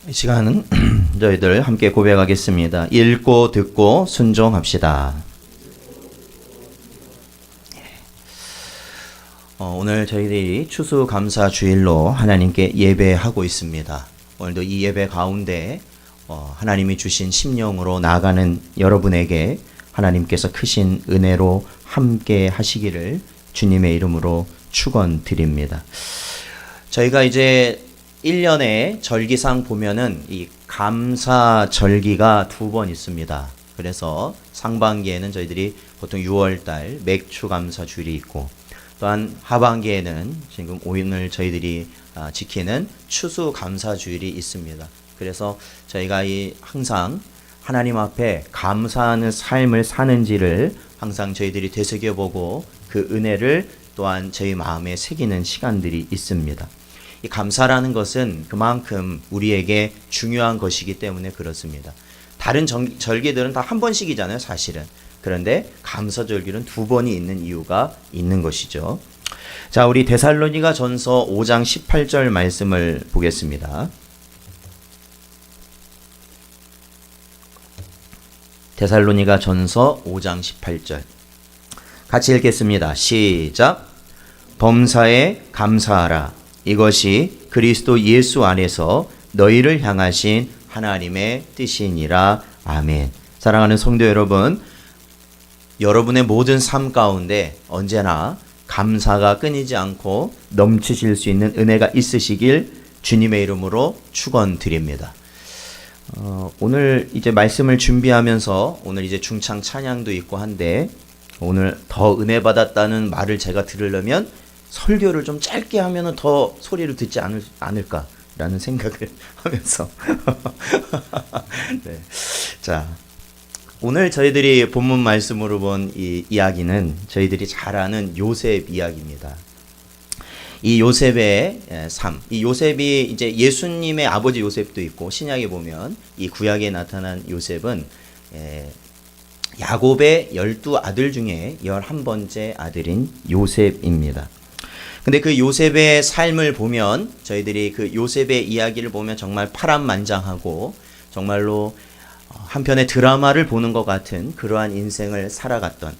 이 시간은 저희들 함께 고백하겠습니다. 읽고 듣고 순종합시다. 오늘 저희들이 추수감사 주일로 하나님께 예배하고 있습니다. 오늘도 이 예배 가운데 하나님이 주신 심령으로 나아가는 여러분에게 하나님께서 크신 은혜로 함께 하시기를 주님의 이름으로 축원드립니다. 저희가 이제 1년에 절기상 보면은 이 감사 절기가 2번 있습니다. 그래서 상반기에는 저희들이 보통 6월달 맥주 감사 주일이 있고, 또한 하반기에는 지금 오늘 저희들이 지키는 추수 감사 주일이 있습니다. 그래서 저희가 항상 하나님 앞에 감사하는 삶을 사는지를 항상 저희들이 되새겨보고 그 은혜를 또한 저희 마음에 새기는 시간들이 있습니다. 이 감사라는 것은 그만큼 우리에게 중요한 것이기 때문에 그렇습니다. 다른 절기들은 다 한 번씩이잖아요, 사실은. 그런데 감사절기는 2번이 있는 이유가 있는 것이죠. 자, 우리 데살로니가 전서 5장 18절 말씀을 보겠습니다. 데살로니가 전서 5장 18절 같이 읽겠습니다. 시작. 범사에 감사하라. 이것이 그리스도 예수 안에서 너희를 향하신 하나님의 뜻이니라. 아멘. 사랑하는 성도 여러분, 여러분의 모든 삶 가운데 언제나 감사가 끊이지 않고 넘치실 수 있는 은혜가 있으시길 주님의 이름으로 축원드립니다. 오늘 이제 말씀을 준비하면서 오늘 이제 중창 찬양도 있고 한데, 오늘 더 은혜 받았다는 말을 제가 들으려면 설교를 좀 짧게 하면은 더 소리를 듣지 않을까라는 생각을 하면서 네. 자, 오늘 저희들이 본문 말씀으로 본 이 이야기는 저희들이 잘 아는 요셉 이야기입니다. 이 요셉의 삶, 이 요셉이 이제 예수님의 아버지 요셉도 있고, 신약에 보면 이 구약에 나타난 요셉은 야곱의 12아들 중에 11번째 아들인 요셉입니다. 근데 그 요셉의 삶을 보면, 저희들이 그 요셉의 이야기를 보면 정말 파란만장하고 정말로 한편의 드라마를 보는 것 같은 그러한 인생을 살아갔던,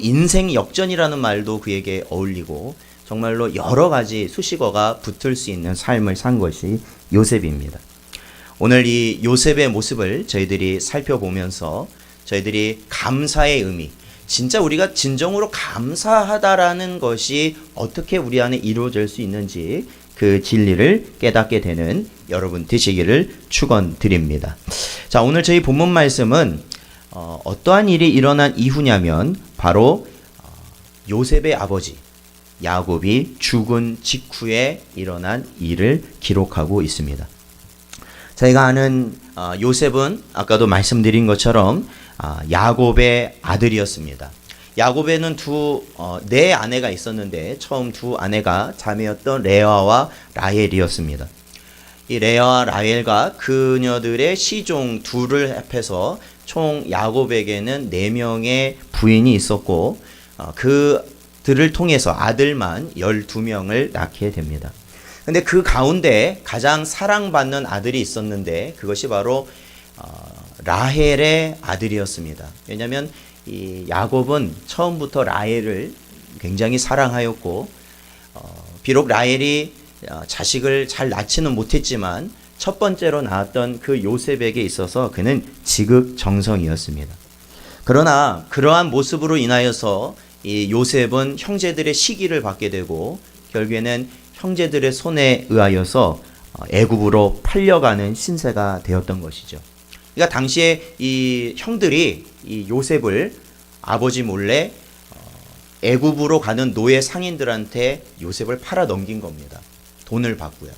인생 역전이라는 말도 그에게 어울리고 정말로 여러 가지 수식어가 붙을 수 있는 삶을 산 것이 요셉입니다. 오늘 이 요셉의 모습을 저희들이 살펴보면서 저희들이 감사의 의미, 진짜 우리가 진정으로 감사하다라는 것이 어떻게 우리 안에 이루어질 수 있는지 그 진리를 깨닫게 되는 여러분 되시기를 축원드립니다. 자, 오늘 저희 본문 말씀은 어떠한 일이 일어난 이후냐면 바로 요셉의 아버지 야곱이 죽은 직후에 일어난 일을 기록하고 있습니다. 저희가 아는 요셉은 아까도 말씀드린 것처럼 야곱의 아들이었습니다. 야곱에는 네 아내가 있었는데 처음 두 아내가 자매였던 레아와 라헬이었습니다. 이 레아와 라헬과 그녀들의 시종 둘을 합해서 총 야곱에게는 4명의 부인이 있었고, 그들을 통해서 아들만 12명을 낳게 됩니다. 근데 그 가운데 가장 사랑받는 아들이 있었는데 그것이 바로 라헬의 아들이었습니다. 왜냐하면 이 야곱은 처음부터 라헬을 굉장히 사랑하였고, 비록 라헬이 자식을 잘 낳지는 못했지만 첫 번째로 낳았던 그 요셉에게 있어서 그는 지극정성이었습니다. 그러나 그러한 모습으로 인하여서 이 요셉은 형제들의 시기를 받게 되고 결국에는 형제들의 손에 의하여서 애굽으로 팔려가는 신세가 되었던 것이죠. 그러니까 당시에 이 형들이 이 요셉을 아버지 몰래 애굽으로 가는 노예 상인들한테 요셉을 팔아 넘긴 겁니다. 돈을 받고요.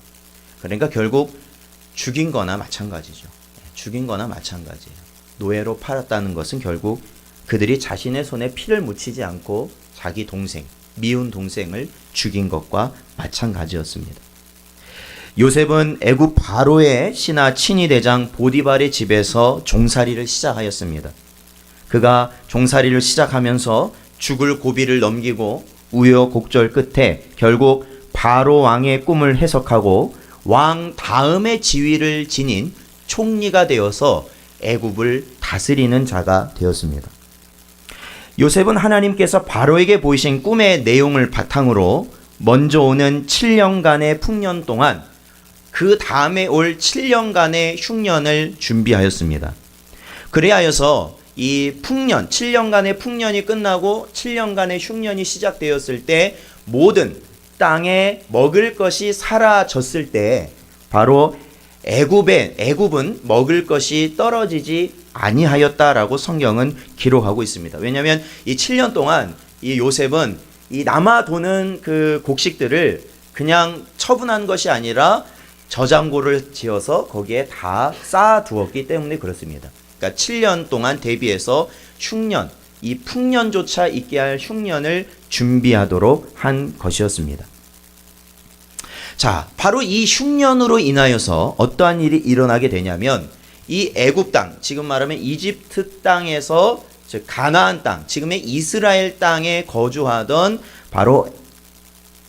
그러니까 결국 죽인 거나 마찬가지죠. 죽인 거나 마찬가지예요. 노예로 팔았다는 것은 결국 그들이 자신의 손에 피를 묻히지 않고 자기 동생, 미운 동생을 죽인 것과 마찬가지였습니다. 요셉은 애굽 바로의 신하 친위대장 보디발의 집에서 종살이를 시작하였습니다. 그가 종살이를 시작하면서 죽을 고비를 넘기고 우여곡절 끝에 결국 바로 왕의 꿈을 해석하고 왕 다음의 지위를 지닌 총리가 되어서 애굽을 다스리는 자가 되었습니다. 요셉은 하나님께서 바로에게 보이신 꿈의 내용을 바탕으로 먼저 오는 7년간의 풍년 동안 그 다음에 올 7년간의 흉년을 준비하였습니다. 그래하여서 이 풍년, 7년간의 풍년이 끝나고 7년간의 흉년이 시작되었을 때 모든 땅에 먹을 것이 사라졌을 때 바로 애굽은 먹을 것이 떨어지지 아니하였다라고 성경은 기록하고 있습니다. 왜냐하면 이 7년 동안 이 요셉은 이 남아도는 그 곡식들을 그냥 처분한 것이 아니라 저장고를 지어서 거기에 다 쌓아두었기 때문에 그렇습니다. 그러니까 7년 동안 대비해서 흉년, 이 풍년조차 있게 할 흉년을 준비하도록 한 것이었습니다. 자, 바로 이 흉년으로 인하여서 어떠한 일이 일어나게 되냐면 이 애굽 땅, 지금 말하면 이집트 땅에서 즉 가나안 땅, 지금의 이스라엘 땅에 거주하던 바로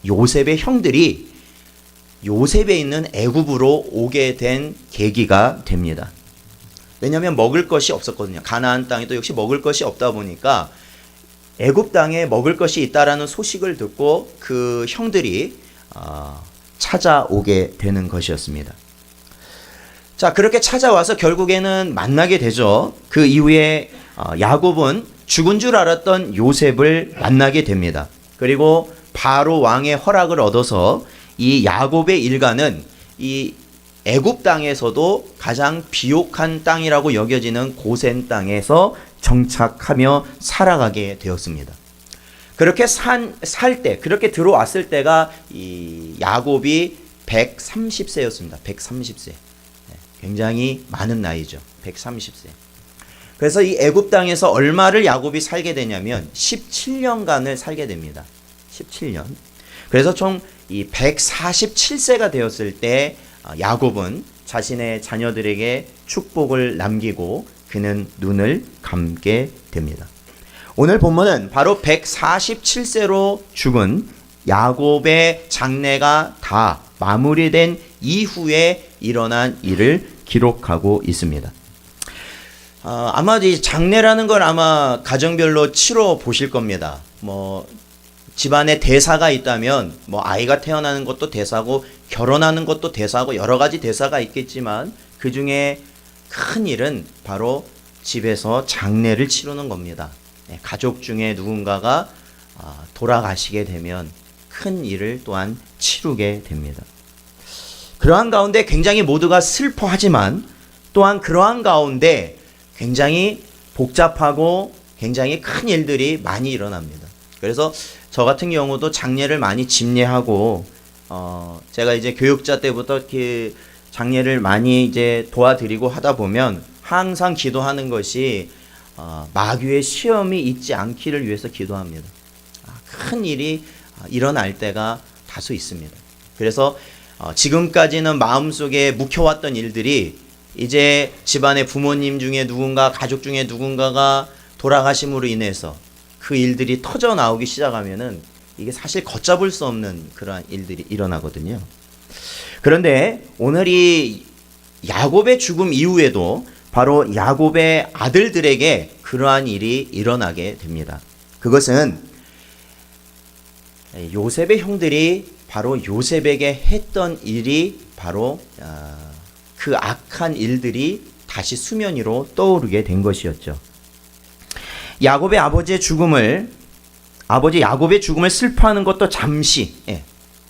요셉의 형들이 요셉에 있는 애굽으로 오게 된 계기가 됩니다. 왜냐하면 먹을 것이 없었거든요. 가나안 땅에도 역시 먹을 것이 없다 보니까 애굽 땅에 먹을 것이 있다라는 소식을 듣고 그 형들이 찾아오게 되는 것이었습니다. 자, 그렇게 찾아와서 결국에는 만나게 되죠. 그 이후에 야곱은 죽은 줄 알았던 요셉을 만나게 됩니다. 그리고 바로 왕의 허락을 얻어서 이 야곱의 일가는 이 애굽 땅에서도 가장 비옥한 땅이라고 여겨지는 고센 땅에서 정착하며 살아가게 되었습니다. 그렇게 살 때, 그렇게 들어왔을 때가 이 야곱이 130세였습니다. 130세. 굉장히 많은 나이죠. 130세. 그래서 이 애굽 땅에서 얼마를 야곱이 살게 되냐면 17년간을 살게 됩니다. 17년. 그래서 총 이 147세가 되었을 때 야곱은 자신의 자녀들에게 축복을 남기고 그는 눈을 감게 됩니다. 오늘 본문은 바로 147세로 죽은 야곱의 장래가 다 마무리된 이후에 일어난 일을 기록하고 있습니다. 아마 이 장례라는 걸 아마 가정별로 치러 보실 겁니다. 뭐 집안에 대사가 있다면 뭐 아이가 태어나는 것도 대사고 결혼하는 것도 대사고 여러 가지 대사가 있겠지만 그 중에 큰 일은 바로 집에서 장례를 치르는 겁니다. 가족 중에 누군가가 돌아가시게 되면 큰 일을 또한 치르게 됩니다. 그러한 가운데 굉장히 모두가 슬퍼하지만 또한 그러한 가운데 굉장히 복잡하고 굉장히 큰 일들이 많이 일어납니다. 그래서 저 같은 경우도 장례를 많이 집례하고 제가 이제 교육자 때부터 그 장례를 많이 이제 도와드리고 하다 보면 항상 기도하는 것이 마귀의 시험이 있지 않기를 위해서 기도합니다. 큰 일이 일어날 때가 다소 있습니다. 그래서 지금까지는 마음속에 묵혀왔던 일들이 이제 집안의 부모님 중에 누군가, 가족 중에 누군가가 돌아가심으로 인해서 그 일들이 터져 나오기 시작하면은 이게 사실 걷잡을 수 없는 그러한 일들이 일어나거든요. 그런데 오늘 이 야곱의 죽음 이후에도 바로 야곱의 아들들에게 그러한 일이 일어나게 됩니다. 그것은 요셉의 형들이 바로 요셉에게 했던 일이 바로 그 악한 일들이 다시 수면 위로 떠오르게 된 것이었죠. 야곱의 아버지 야곱의 죽음을 슬퍼하는 것도 잠시,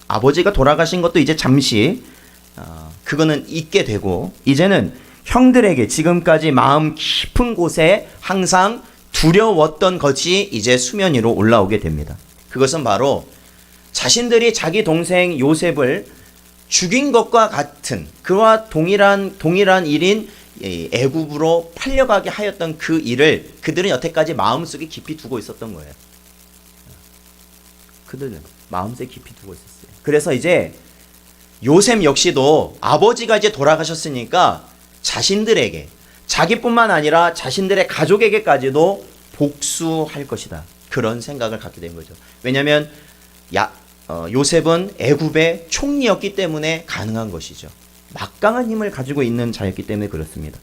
아버지가 돌아가신 것도 이제 잠시 그거는 잊게 되고 이제는 형들에게 지금까지 마음 깊은 곳에 항상 두려웠던 것이 이제 수면 위로 올라오게 됩니다. 그것은 바로 자신들이 자기 동생 요셉을 죽인 것과 같은 그와 동일한 일인 애굽으로 팔려가게 하였던 그 일을 그들은 여태까지 마음속에 깊이 두고 있었던 거예요. 그들은 마음속에 깊이 두고 있었어요. 그래서 이제 요셉 역시도 아버지가 이제 돌아가셨으니까 자신들에게, 자기뿐만 아니라 자신들의 가족에게까지도 복수할 것이다. 그런 생각을 갖게 된 거죠. 왜냐하면 요셉은 애굽의 총리였기 때문에 가능한 것이죠. 막강한 힘을 가지고 있는 자였기 때문에 그렇습니다.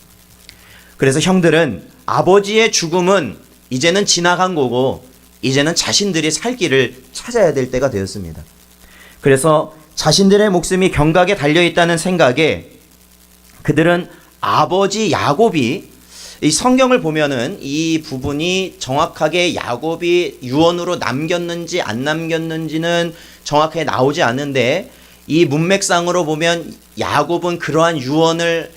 그래서 형들은 아버지의 죽음은 이제는 지나간 거고 이제는 자신들이 살 길을 찾아야 될 때가 되었습니다. 그래서 자신들의 목숨이 경각에 달려있다는 생각에 그들은 아버지 야곱이, 이 성경을 보면은 이 부분이 정확하게 야곱이 유언으로 남겼는지 안 남겼는지는 정확하게 나오지 않는데, 이 문맥상으로 보면 야곱은 그러한 유언을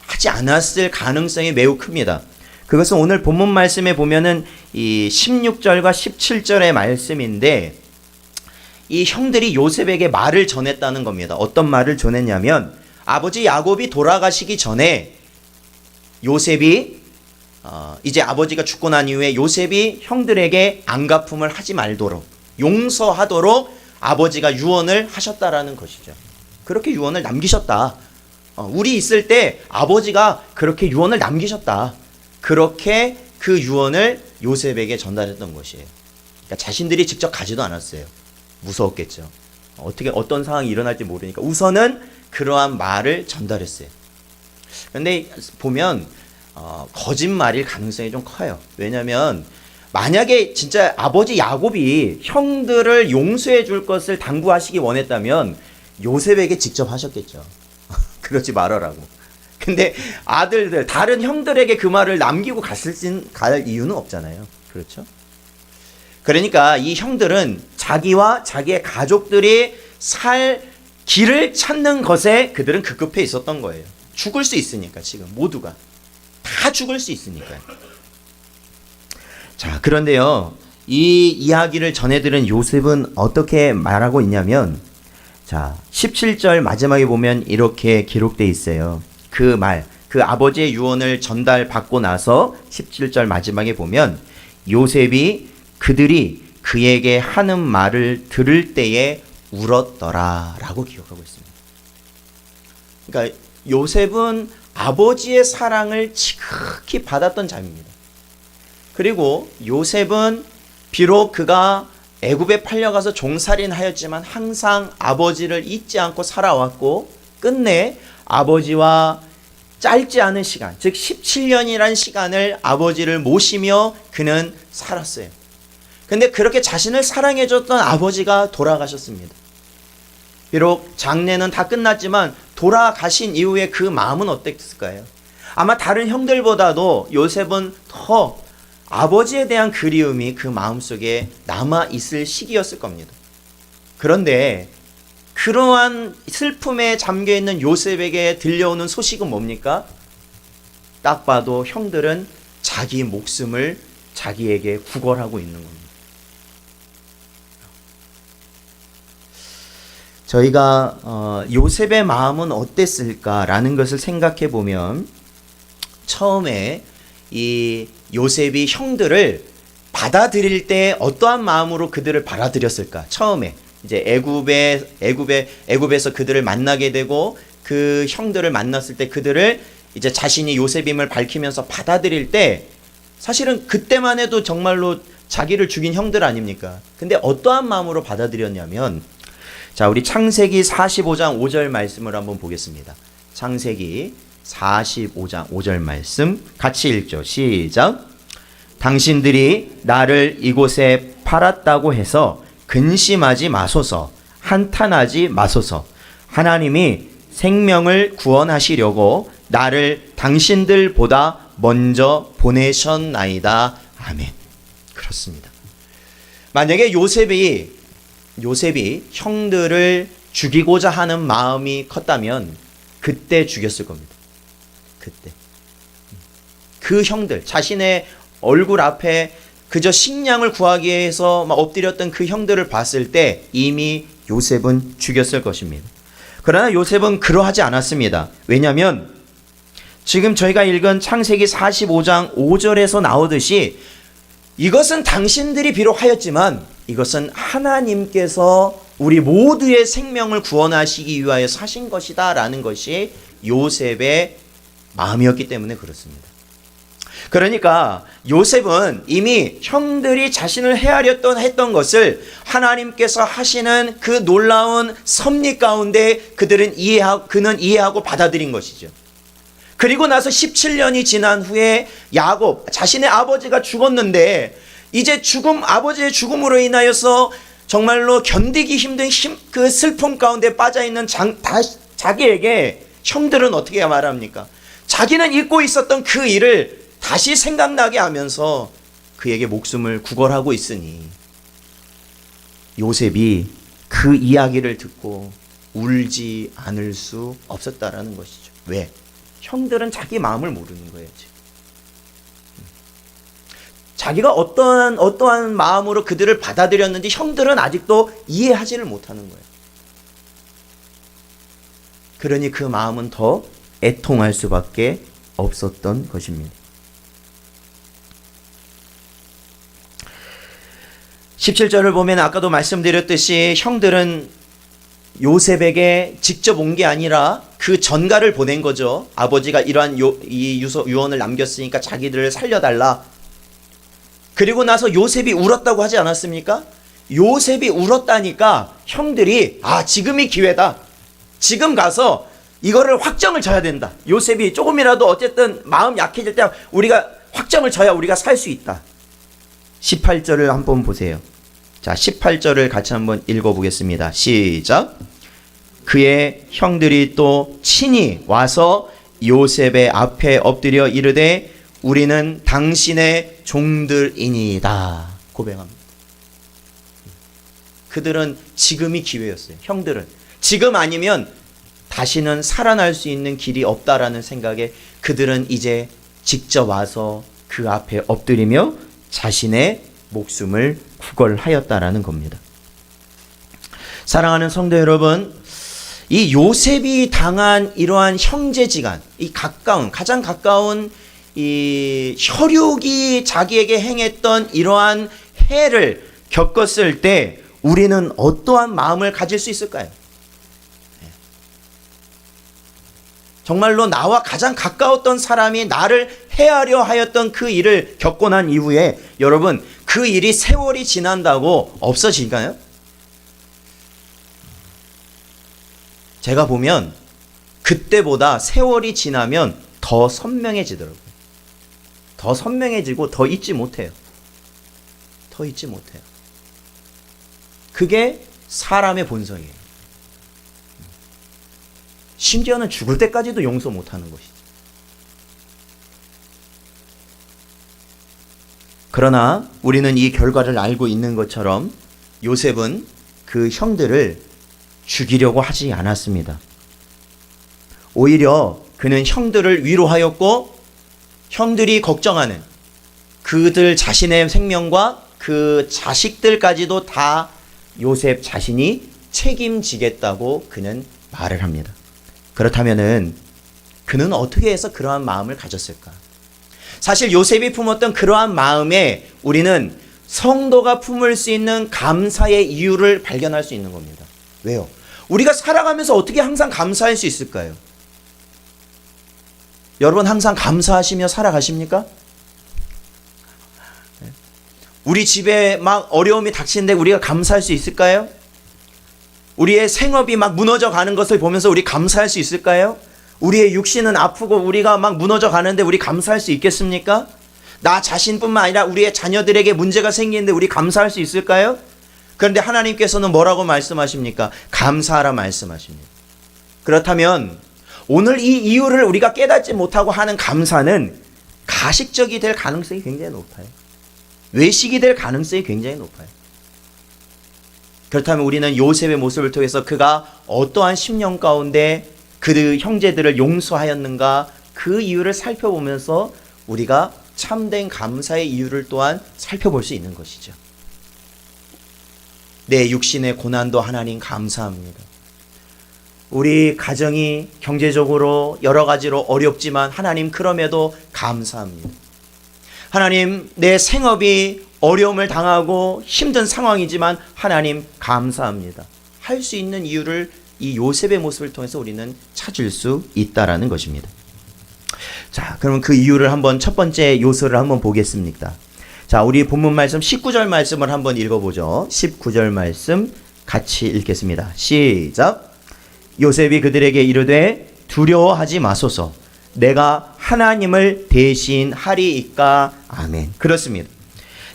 하지 않았을 가능성이 매우 큽니다. 그것은 오늘 본문 말씀에 보면은 이 16절과 17절의 말씀인데, 이 형들이 요셉에게 말을 전했다는 겁니다. 어떤 말을 전했냐면, 아버지 야곱이 돌아가시기 전에 요셉이 이제 아버지가 죽고 난 이후에 요셉이 형들에게 안갚음을 하지 말도록, 용서하도록 아버지가 유언을 하셨다라는 것이죠. 그렇게 유언을 남기셨다. 우리 있을 때 아버지가 그렇게 유언을 남기셨다. 그렇게 그 유언을 요셉에게 전달했던 것이에요. 그러니까 자신들이 직접 가지도 않았어요. 무서웠겠죠. 어떤 상황이 일어날지 모르니까 우선은 그러한 말을 전달했어요. 그런데 보면 거짓말일 가능성이 좀 커요. 왜냐하면 만약에 진짜 아버지 야곱이 형들을 용서해 줄 것을 당부하시기 원했다면 요셉에게 직접 하셨겠죠. 그러지 말아라고. 근데 아들들, 다른 형들에게 그 말을 남기고 갈 이유는 없잖아요. 그렇죠? 그러니까 이 형들은 자기와 자기의 가족들이 살 길을 찾는 것에 그들은 급급해 있었던 거예요. 죽을 수 있으니까, 지금 모두가 다 죽을 수 있으니까요. 자, 그런데요, 이 이야기를 전해들은 요셉은 어떻게 말하고 있냐면, 자, 17절 마지막에 보면 이렇게 기록되어 있어요. 그 아버지의 유언을 전달받고 나서 17절 마지막에 보면 요셉이 그들이 그에게 하는 말을 들을 때에 울었더라 라고 기록하고 있습니다. 그러니까 요셉은 아버지의 사랑을 지극히 받았던 자입니다. 그리고 요셉은 비록 그가 애굽에 팔려가서 종살인하였지만 항상 아버지를 잊지 않고 살아왔고, 끝내 아버지와 짧지 않은 시간, 즉 17년이라는 시간을 아버지를 모시며 그는 살았어요. 근데 그렇게 자신을 사랑해줬던 아버지가 돌아가셨습니다. 비록 장례는 다 끝났지만 돌아가신 이후에 그 마음은 어땠을까요? 아마 다른 형들보다도 요셉은 더 아버지에 대한 그리움이 그 마음속에 남아있을 시기였을 겁니다. 그런데 그러한 슬픔에 잠겨있는 요셉에게 들려오는 소식은 뭡니까? 딱 봐도 형들은 자기 목숨을 자기에게 구걸하고 있는 겁니다. 저희가 요셉의 마음은 어땠을까라는 것을 생각해 보면, 처음에 이 요셉이 형들을 받아들일 때 어떠한 마음으로 그들을 받아들였을까? 처음에 이제 애굽에서 그들을 만나게 되고 그 형들을 만났을 때 그들을 이제 자신이 요셉임을 밝히면서 받아들일 때, 사실은 그때만 해도 정말로 자기를 죽인 형들 아닙니까? 근데 어떠한 마음으로 받아들였냐면, 자, 우리 창세기 45장 5절 말씀을 한번 보겠습니다. 창세기 45장 5절 말씀 같이 읽죠. 시작. 당신들이 나를 이곳에 팔았다고 해서 근심하지 마소서, 한탄하지 마소서. 하나님이 생명을 구원하시려고 나를 당신들보다 먼저 보내셨나이다. 아멘. 그렇습니다. 만약에 요셉이 형들을 죽이고자 하는 마음이 컸다면 그때 죽였을 겁니다. 그때. 그 형들, 자신의 얼굴 앞에 그저 식량을 구하기 위해서 막 엎드렸던 그 형들을 봤을 때 이미 요셉은 죽였을 것입니다. 그러나 요셉은 그러하지 않았습니다. 왜냐하면 지금 저희가 읽은 창세기 45장 5절에서 나오듯이 이것은 당신들이 비록 하였지만 이것은 하나님께서 우리 모두의 생명을 구원하시기 위하여 사신 것이다 라는 것이 요셉의 마음이었기 때문에 그렇습니다. 그러니까 요셉은 이미 형들이 자신을 했던 것을 하나님께서 하시는 그 놀라운 섭리 가운데 그는 이해하고 받아들인 것이죠. 그리고 나서 17년이 지난 후에 야곱, 자신의 아버지가 죽었는데 이제 아버지의 죽음으로 인하여서 정말로 견디기 힘든 그 슬픔 가운데 빠져있는 자기에게 형들은 어떻게 말합니까? 자기는 잊고 있었던 그 일을 다시 생각나게 하면서 그에게 목숨을 구걸하고 있으니 요셉이 그 이야기를 듣고 울지 않을 수 없었다라는 것이죠. 왜? 형들은 자기 마음을 모르는 거예요. 자기가 어떠한 마음으로 그들을 받아들였는지 형들은 아직도 이해하지를 못하는 거예요. 그러니 그 마음은 더 애통할 수밖에 없었던 것입니다. 17절을 보면 아까도 말씀드렸듯이 형들은 요셉에게 직접 온 게 아니라 그 전가를 보낸 거죠. 아버지가 이러한 유언을 남겼으니까 자기들을 살려달라. 그리고 나서 요셉이 울었다고 하지 않았습니까? 요셉이 울었다니까 형들이 지금이 기회다. 지금 가서 이거를 확정을 져야 된다. 요셉이 조금이라도 어쨌든 마음 약해질 때 우리가 확정을 져야 우리가 살 수 있다. 18절을 한번 보세요. 자, 18절을 같이 한번 읽어보겠습니다. 시작. 그의 형들이 또 친히 와서 요셉의 앞에 엎드려 이르되 우리는 당신의 종들이니이다. 고백합니다. 그들은 지금이 기회였어요. 형들은 지금 아니면 다시는 살아날 수 있는 길이 없다라는 생각에 그들은 이제 직접 와서 그 앞에 엎드리며 자신의 목숨을 구걸하였다라는 겁니다. 사랑하는 성도 여러분, 이 요셉이 당한 이러한 형제지간, 가장 가까운 이 혈육이 자기에게 행했던 이러한 해를 겪었을 때 우리는 어떠한 마음을 가질 수 있을까요? 정말로 나와 가장 가까웠던 사람이 나를 해하려 하였던 그 일을 겪고 난 이후에 여러분 그 일이 세월이 지난다고 없어질까요? 제가 보면 그때보다 세월이 지나면 더 선명해지더라고요. 더 선명해지고 더 잊지 못해요. 더 잊지 못해요. 그게 사람의 본성이에요. 심지어는 죽을 때까지도 용서 못하는 것이죠. 그러나 우리는 이 결과를 알고 있는 것처럼 요셉은 그 형들을 죽이려고 하지 않았습니다. 오히려 그는 형들을 위로하였고 형들이 걱정하는 그들 자신의 생명과 그 자식들까지도 다 요셉 자신이 책임지겠다고 그는 말을 합니다. 그렇다면은 그는 어떻게 해서 그러한 마음을 가졌을까? 사실 요셉이 품었던 그러한 마음에 우리는 성도가 품을 수 있는 감사의 이유를 발견할 수 있는 겁니다. 왜요? 우리가 살아가면서 어떻게 항상 감사할 수 있을까요? 여러분 항상 감사하시며 살아가십니까? 우리 집에 막 어려움이 닥치는데 우리가 감사할 수 있을까요? 우리의 생업이 막 무너져 가는 것을 보면서 우리 감사할 수 있을까요? 우리의 육신은 아프고 우리가 막 무너져 가는데 우리 감사할 수 있겠습니까? 나 자신뿐만 아니라 우리의 자녀들에게 문제가 생기는데 우리 감사할 수 있을까요? 그런데 하나님께서는 뭐라고 말씀하십니까? 감사하라 말씀하십니다. 그렇다면 오늘 이 이유를 우리가 깨닫지 못하고 하는 감사는 가식적이 될 가능성이 굉장히 높아요. 외식이 될 가능성이 굉장히 높아요. 그렇다면 우리는 요셉의 모습을 통해서 그가 어떠한 심령 가운데 그 형제들을 용서하였는가 그 이유를 살펴보면서 우리가 참된 감사의 이유를 또한 살펴볼 수 있는 것이죠. 내 육신의 고난도 하나님 감사합니다. 우리 가정이 경제적으로 여러 가지로 어렵지만 하나님 그럼에도 감사합니다. 하나님 내 생업이 어려움을 당하고 힘든 상황이지만 하나님 감사합니다. 할 수 있는 이유를 이 요셉의 모습을 통해서 우리는 찾을 수 있다라는 것입니다. 자, 그러면 그 이유를 한번 첫 번째 요소를 한번 보겠습니다. 자, 우리 본문 말씀 19절 말씀을 한번 읽어보죠. 19절 말씀 같이 읽겠습니다. 시작. 요셉이 그들에게 이르되 두려워하지 마소서. 내가 하나님을 대신하리이까. 아멘. 그렇습니다.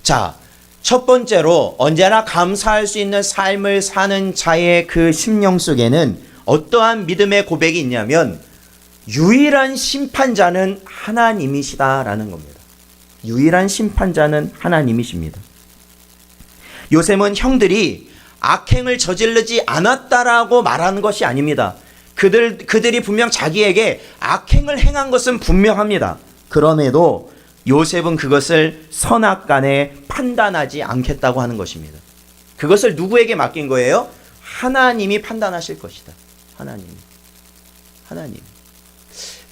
자, 첫 번째로 언제나 감사할 수 있는 삶을 사는 자의 그 심령 속에는 어떠한 믿음의 고백이 있냐면 유일한 심판자는 하나님이시다라는 겁니다. 유일한 심판자는 하나님이십니다. 요셉은 형들이 악행을 저지르지 않았다라고 말하는 것이 아닙니다. 그들이 분명 자기에게 악행을 행한 것은 분명합니다. 그럼에도 요셉은 그것을 선악간에 판단하지 않겠다고 하는 것입니다. 그것을 누구에게 맡긴 거예요? 하나님이 판단하실 것이다. 하나님.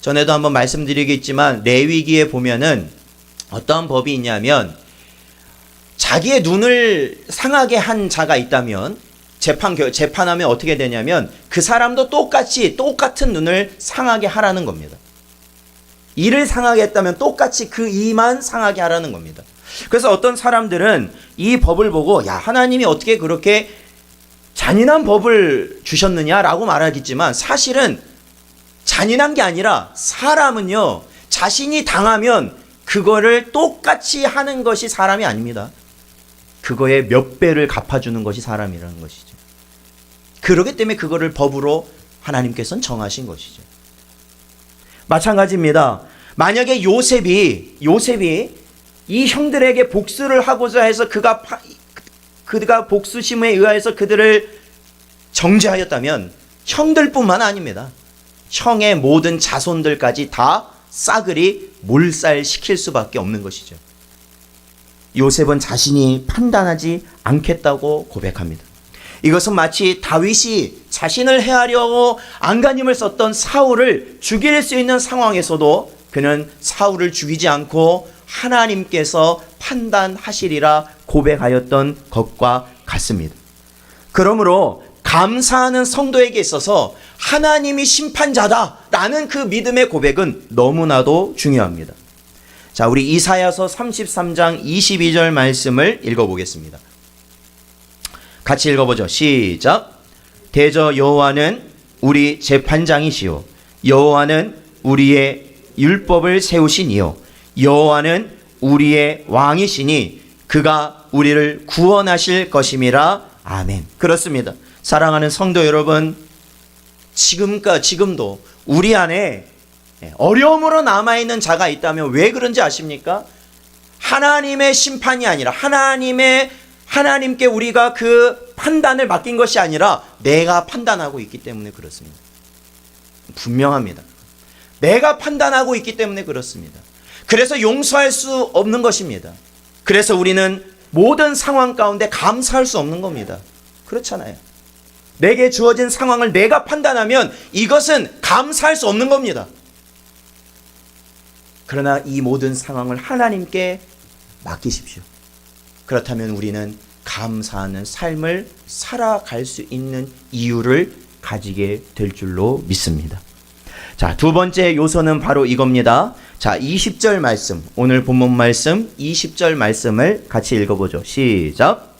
전에도 한번 말씀드리겠지만 레위기에 보면은 어떤 법이 있냐면 자기의 눈을 상하게 한 자가 있다면 재판하면 어떻게 되냐면 그 사람도 똑같은 눈을 상하게 하라는 겁니다. 이를 상하게 했다면 똑같이 그 이만 상하게 하라는 겁니다. 그래서 어떤 사람들은 이 법을 보고 야, 하나님이 어떻게 그렇게 잔인한 법을 주셨느냐라고 말하겠지만 사실은 잔인한 게 아니라 사람은요, 자신이 당하면 그거를 똑같이 하는 것이 사람이 아닙니다. 그거의 몇 배를 갚아주는 것이 사람이라는 것이죠. 그렇기 때문에 그거를 법으로 하나님께서는 정하신 것이죠. 마찬가지입니다. 만약에 요셉이 이 형들에게 복수를 하고자 해서 그가 복수심에 의하여서 그들을 정죄하였다면 형들뿐만 아닙니다. 형의 모든 자손들까지 다 싸그리 몰살시킬 수밖에 없는 것이죠. 요셉은 자신이 판단하지 않겠다고 고백합니다. 이것은 마치 다윗이 자신을 해하려고 안간힘을 썼던 사울을 죽일 수 있는 상황에서도 그는 사울을 죽이지 않고 하나님께서 판단하시리라 고백하였던 것과 같습니다. 그러므로 감사하는 성도에게 있어서 하나님이 심판자다라는 그 믿음의 고백은 너무나도 중요합니다. 자, 우리 이사야서 33장 22절 말씀을 읽어보겠습니다. 같이 읽어보죠. 시작. 대저 여호와는 우리 재판장이시요 여호와는 우리의 율법을 세우신 이요 여호와는 우리의 왕이시니 그가 우리를 구원하실 것임이라. 아멘. 그렇습니다. 사랑하는 성도 여러분, 지금도 우리 안에 어려움으로 남아있는 자가 있다면 왜 그런지 아십니까? 하나님의 심판이 아니라 하나님께 우리가 그 판단을 맡긴 것이 아니라 내가 판단하고 있기 때문에 그렇습니다. 분명합니다. 내가 판단하고 있기 때문에 그렇습니다. 그래서 용서할 수 없는 것입니다. 그래서 우리는 모든 상황 가운데 감사할 수 없는 겁니다. 그렇잖아요. 내게 주어진 상황을 내가 판단하면 이것은 감사할 수 없는 겁니다. 그러나 이 모든 상황을 하나님께 맡기십시오. 그렇다면 우리는 감사하는 삶을 살아갈 수 있는 이유를 가지게 될 줄로 믿습니다. 자, 두 번째 요소는 바로 이겁니다. 자, 20절 말씀, 오늘 본문 말씀 20절 말씀을 같이 읽어보죠. 시작.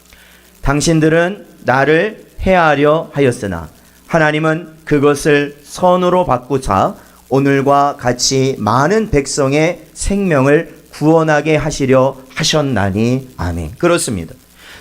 당신들은 나를 해하려 하였으나 하나님은 그것을 선으로 바꾸사 오늘과 같이 많은 백성의 생명을 구원하게 하시려 하셨나니. 아멘. 그렇습니다.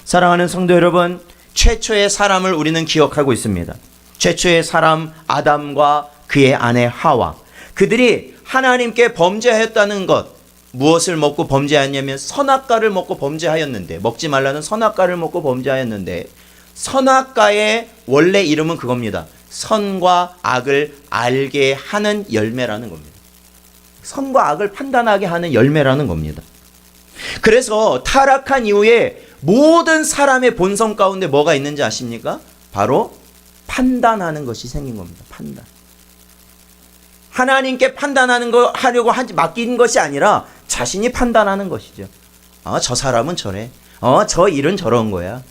사랑하는 성도 여러분, 최초의 사람을 우리는 기억하고 있습니다. 최초의 사람 아담과 그의 아내 하와, 그들이 하나님께 범죄하였다는 것, 무엇을 먹고 범죄하였냐면 선악과를 먹고 범죄하였는데, 먹지 말라는 선악과를 먹고 범죄하였는데, 선악과의 원래 이름은 그겁니다. 선과 악을 알게 하는 열매라는 겁니다. 선과 악을 판단하게 하는 열매라는 겁니다. 그래서 타락한 이후에 모든 사람의 본성 가운데 뭐가 있는지 아십니까? 바로 판단하는 것이 생긴 겁니다. 판단. 하나님께 판단하는 거 하려고 맡긴 것이 아니라 자신이 판단하는 것이죠. 저 사람은 저래. 저 일은 저런 거야.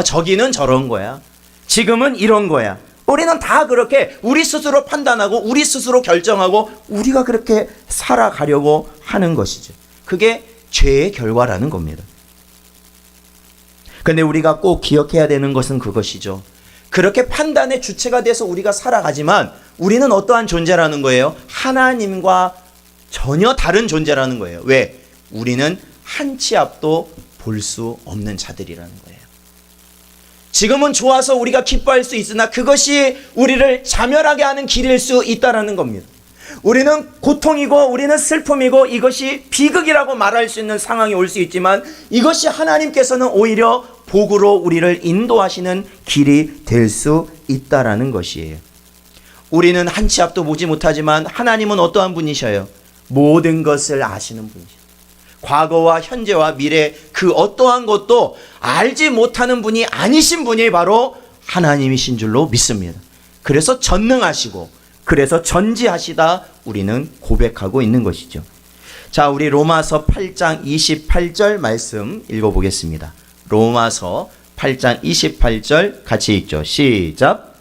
저기는 저런 거야. 지금은 이런 거야. 우리는 다 그렇게 우리 스스로 판단하고 우리 스스로 결정하고 우리가 그렇게 살아가려고 하는 것이죠. 그게 죄의 결과라는 겁니다. 근데 우리가 꼭 기억해야 되는 것은 그것이죠. 그렇게 판단의 주체가 돼서 우리가 살아가지만 우리는 어떠한 존재라는 거예요? 하나님과 전혀 다른 존재라는 거예요. 왜? 우리는 한 치 앞도 볼 수 없는 자들이라는 거예요. 지금은 좋아서 우리가 기뻐할 수 있으나 그것이 우리를 자멸하게 하는 길일 수 있다는 겁니다. 우리는 고통이고 우리는 슬픔이고 이것이 비극이라고 말할 수 있는 상황이 올 수 있지만 이것이 하나님께서는 오히려 복으로 우리를 인도하시는 길이 될 수 있다는 것이에요. 우리는 한 치 앞도 보지 못하지만 하나님은 어떠한 분이셔요? 모든 것을 아시는 분이셔요. 과거와 현재와 미래 그 어떠한 것도 알지 못하는 분이 아니신 분이 바로 하나님이신 줄로 믿습니다. 그래서 전능하시고 그래서 전지하시다 우리는 고백하고 있는 것이죠. 자, 우리 로마서 8장 28절 말씀 읽어보겠습니다. 로마서 8장 28절 같이 읽죠. 시작.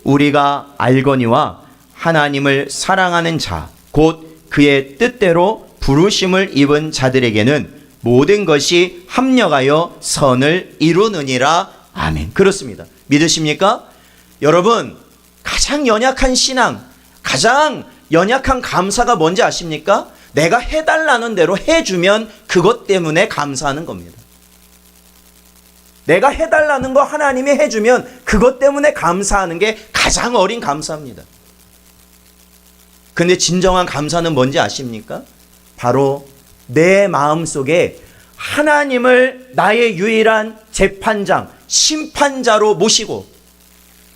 우리가 알거니와 하나님을 사랑하는 자, 곧 그의 뜻대로 부르심을 입은 자들에게는 모든 것이 합력하여 선을 이루느니라. 아멘. 그렇습니다. 믿으십니까? 여러분, 가장 연약한 신앙, 가장 연약한 감사가 뭔지 아십니까? 내가 해달라는 대로 해주면 그것 때문에 감사하는 겁니다. 내가 해달라는 거 하나님이 해주면 그것 때문에 감사하는 게 가장 어린 감사입니다. 근데 진정한 감사는 뭔지 아십니까? 바로 내 마음속에 하나님을 나의 유일한 재판장, 심판자로 모시고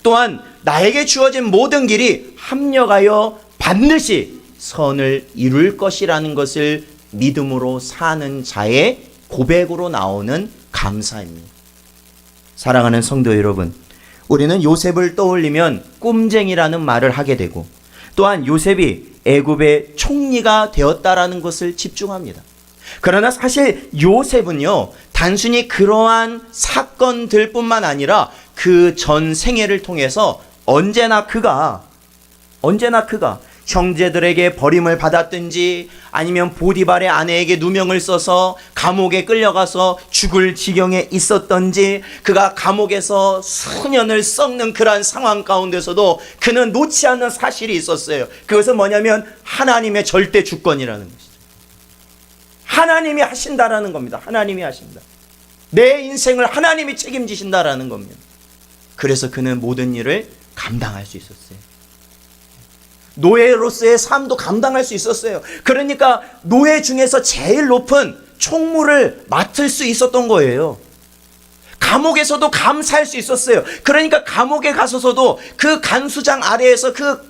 또한 나에게 주어진 모든 길이 합력하여 반드시 선을 이룰 것이라는 것을 믿음으로 사는 자의 고백으로 나오는 감사입니다. 사랑하는 성도 여러분, 우리는 요셉을 떠올리면 꿈쟁이라는 말을 하게 되고 또한 요셉이 애굽의 총리가 되었다라는 것을 집중합니다. 그러나 사실 요셉은요, 단순히 그러한 사건들뿐만 아니라 그 전 생애를 통해서 언제나 그가 형제들에게 버림을 받았든지 아니면 보디발의 아내에게 누명을 써서 감옥에 끌려가서 죽을 지경에 있었던지 그가 감옥에서 수년을 썩는 그러한 상황 가운데서도 그는 놓지 않는 사실이 있었어요. 그것은 뭐냐면 하나님의 절대 주권이라는 것이죠. 하나님이 하신다라는 겁니다. 하나님이 하신다. 내 인생을 하나님이 책임지신다라는 겁니다. 그래서 그는 모든 일을 감당할 수 있었어요. 노예로서의 삶도 감당할 수 있었어요. 그러니까 노예 중에서 제일 높은 총무를 맡을 수 있었던 거예요. 감옥에서도 감사할 수 있었어요. 그러니까 감옥에 가서서도 그 간수장 아래에서 그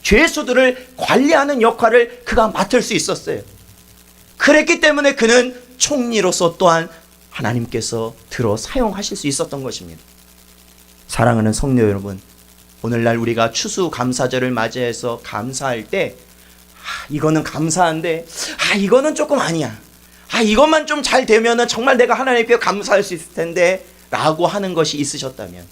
죄수들을 관리하는 역할을 그가 맡을 수 있었어요. 그랬기 때문에 그는 총리로서 또한 하나님께서 들어 사용하실 수 있었던 것입니다. 사랑하는 성도 여러분, 오늘날 우리가 추수감사절을 맞이해서 감사할 때 이거는 감사한데 이거는 조금 아니야. 이것만 좀 잘 되면은 정말 내가 하나님께 감사할 수 있을 텐데 라고 하는 것이 있으셨다면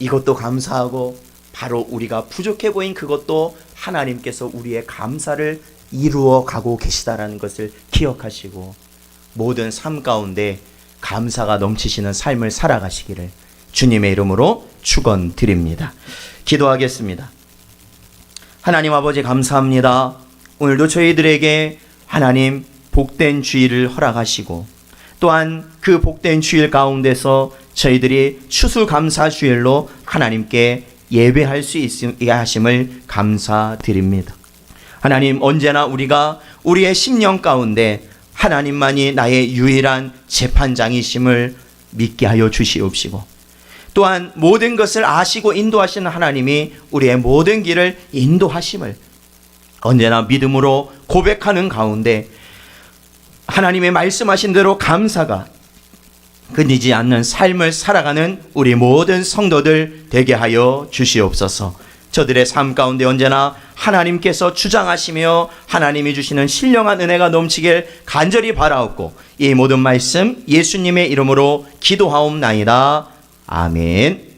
이것도 감사하고 바로 우리가 부족해 보인 그것도 하나님께서 우리의 감사를 이루어 가고 계시다라는 것을 기억하시고 모든 삶 가운데 감사가 넘치시는 삶을 살아가시기를 주님의 이름으로 축원드립니다. 기도하겠습니다. 하나님 아버지 감사합니다. 오늘도 저희들에게 하나님 복된 주일을 허락하시고 또한 그 복된 주일 가운데서 저희들이 추수감사 주일로 하나님께 예배할 수 있게 하심을 감사드립니다. 하나님, 언제나 우리가 우리의 심령 가운데 하나님만이 나의 유일한 재판장이심을 믿게 하여 주시옵시고 또한 모든 것을 아시고 인도하시는 하나님이 우리의 모든 길을 인도하심을 언제나 믿음으로 고백하는 가운데 하나님의 말씀하신 대로 감사가 끊이지 않는 삶을 살아가는 우리 모든 성도들 되게 하여 주시옵소서. 저들의 삶 가운데 언제나 하나님께서 주장하시며 하나님이 주시는 신령한 은혜가 넘치길 간절히 바라옵고 이 모든 말씀 예수님의 이름으로 기도하옵나이다. 아멘.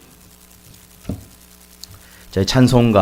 저희 찬송가